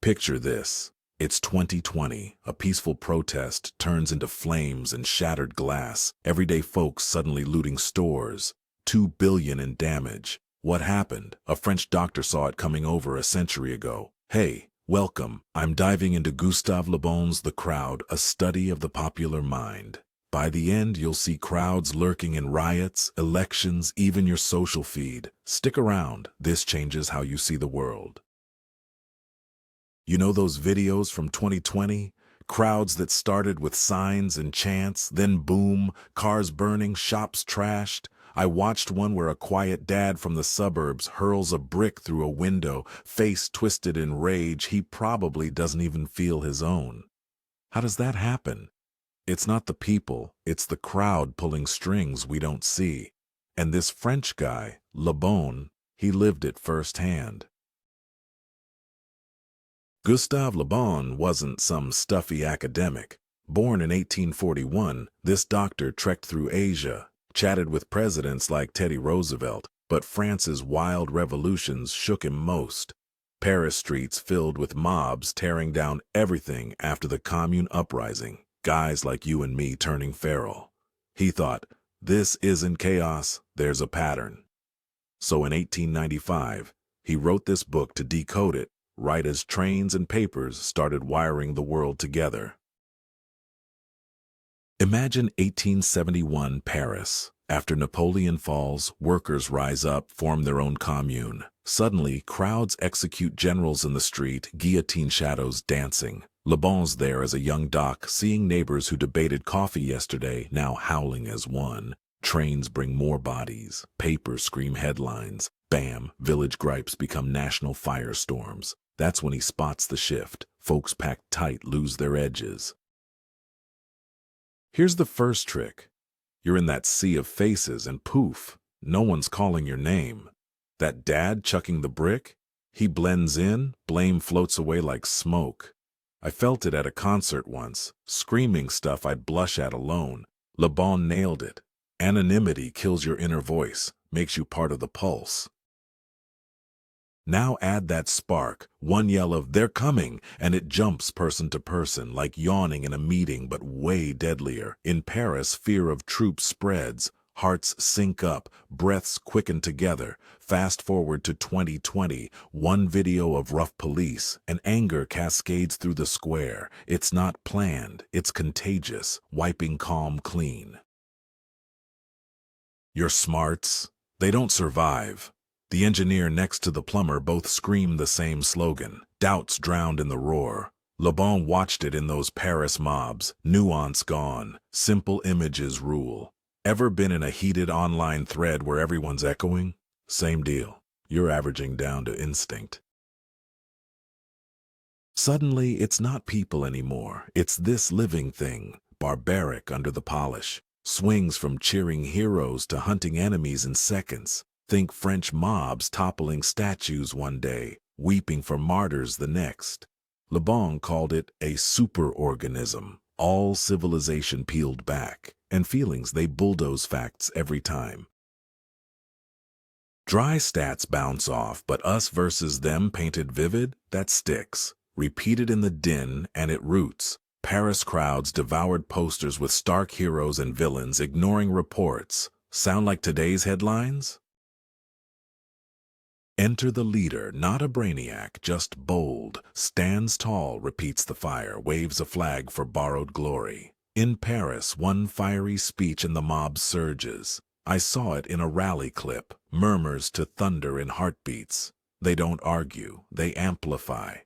Picture this. It's 2020. A peaceful protest turns into flames and shattered glass. Everyday folks suddenly looting stores. 2 billion in damage. What happened? A French doctor saw it coming over a century ago. Hey, welcome. I'm diving into Gustave Le Bon's The Crowd, a study of the popular mind. By the end, you'll see crowds lurking in riots, elections, even your social feed. Stick around. This changes how you see the world. You know those videos from 2020? Crowds that started with signs and chants, then boom, cars burning, shops trashed. I watched one where a quiet dad from the suburbs hurls a brick through a window, face twisted in rage. He probably doesn't even feel his own. How does that happen? It's not the people, it's the crowd pulling strings we don't see. And this French guy, Le Bon, he lived it firsthand. Gustave Le Bon wasn't some stuffy academic. Born in 1841, this doctor trekked through Asia, chatted with presidents like Teddy Roosevelt, but France's wild revolutions shook him most. Paris streets filled with mobs tearing down everything after the Commune uprising, guys like you and me turning feral. He thought, this isn't chaos, there's a pattern. So in 1895, he wrote this book to decode it, right as trains and papers started wiring the world together. Imagine 1871 Paris. After Napoleon falls, workers rise up, form their own commune. Suddenly, crowds execute generals in the street, guillotine shadows dancing. Le Bon's there as a young doc, seeing neighbors who debated coffee yesterday, now howling as one. Trains bring more bodies. Papers scream headlines. Bam, village gripes become national firestorms. That's when he spots the shift. Folks packed tight lose their edges. Here's the first trick. You're in that sea of faces and poof, no one's calling your name. That dad chucking the brick? He blends in, blame floats away like smoke. I felt it at a concert once, screaming stuff I'd blush at alone. Le Bon nailed it. Anonymity kills your inner voice, makes you part of the pulse. Now add that spark, one yell of, they're coming, and it jumps person to person, like yawning in a meeting, but way deadlier. In Paris, fear of troops spreads, hearts sync up, breaths quicken together. Fast forward to 2020, one video of rough police, and anger cascades through the square. It's not planned, it's contagious, wiping calm clean. Your smarts, they don't survive. The engineer next to the plumber both scream the same slogan, doubts drowned in the roar. Le Bon watched it in those Paris mobs, nuance gone, simple images rule. Ever been in a heated online thread where everyone's echoing? Same deal. You're averaging down to instinct. Suddenly, it's not people anymore. It's this living thing, barbaric under the polish. Swings from cheering heroes to hunting enemies in seconds. Think French mobs toppling statues one day, weeping for martyrs the next. Le Bon called it a superorganism, all civilization peeled back, and feelings they bulldoze facts every time. Dry stats bounce off, but us versus them painted vivid, that sticks. Repeated in the din, and it roots. Paris crowds devoured posters with stark heroes and villains ignoring reports. Sound like today's headlines? Enter the leader, not a brainiac, just bold, stands tall, repeats the fire, waves a flag for borrowed glory. In Paris, one fiery speech and the mob surges. I saw it in a rally clip, murmurs to thunder in heartbeats. They don't argue, they amplify.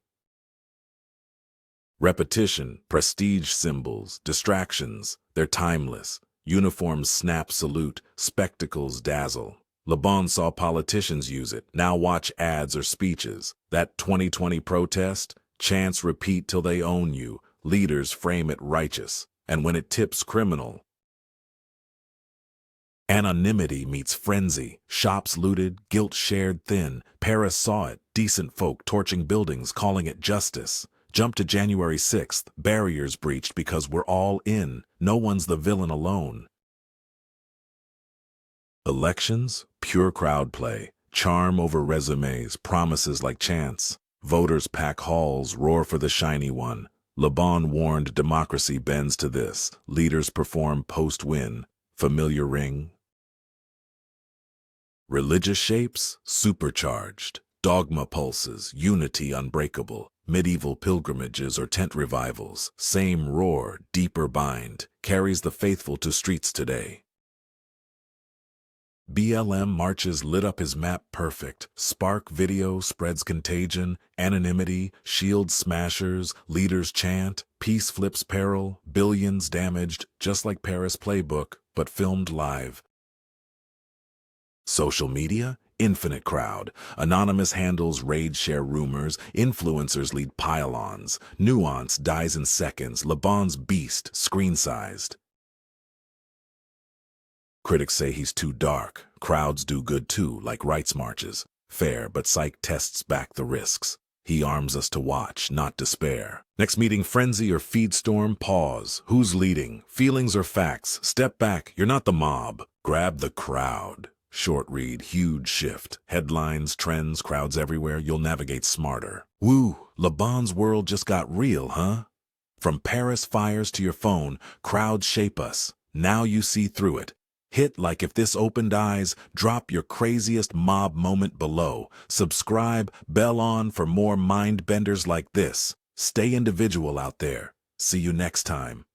Repetition, prestige symbols, distractions, they're timeless. Uniforms snap salute, spectacles dazzle. Le Bon saw politicians use it. Now watch ads or speeches. That 2020 protest, chants repeat till they own you. Leaders frame it righteous. And when it tips criminal, anonymity meets frenzy. Shops looted, guilt shared thin. Paris saw it. Decent folk torching buildings, calling it justice. Jump to January 6th. Barriers breached because we're all in. No one's the villain alone. Elections, pure crowd play, charm over resumes, promises like chance. Voters pack halls, roar for the shiny one. Le Bon warned democracy bends to this. Leaders perform post-win. Familiar ring? Religious shapes? Supercharged. Dogma pulses, unity unbreakable. Medieval pilgrimages or tent revivals. Same roar, deeper bind. Carries the faithful to streets today. BLM marches lit up his map perfect. Spark video spreads contagion, anonymity, shield smashers, leaders chant, peace flips peril, billions damaged, just like Paris playbook, but filmed live. Social media? Infinite crowd. Anonymous handles raid share rumors, influencers lead pile-ons. Nuance dies in seconds, Le Bon's beast, screen-sized. Critics say he's too dark. Crowds do good too, like rights marches. Fair, but psych tests back the risks. He arms us to watch, not despair. Next meeting, frenzy or feed storm? Pause. Who's leading? Feelings or facts? Step back. You're not the mob. Grab the crowd. Short read, huge shift. Headlines, trends, crowds everywhere. You'll navigate smarter. Woo! Le Bon's world just got real, huh? From Paris fires to your phone, crowds shape us. Now you see through it. Hit like if this opened eyes, drop your craziest mob moment below. Subscribe, bell on for more mind benders like this. Stay individual out there. See you next time.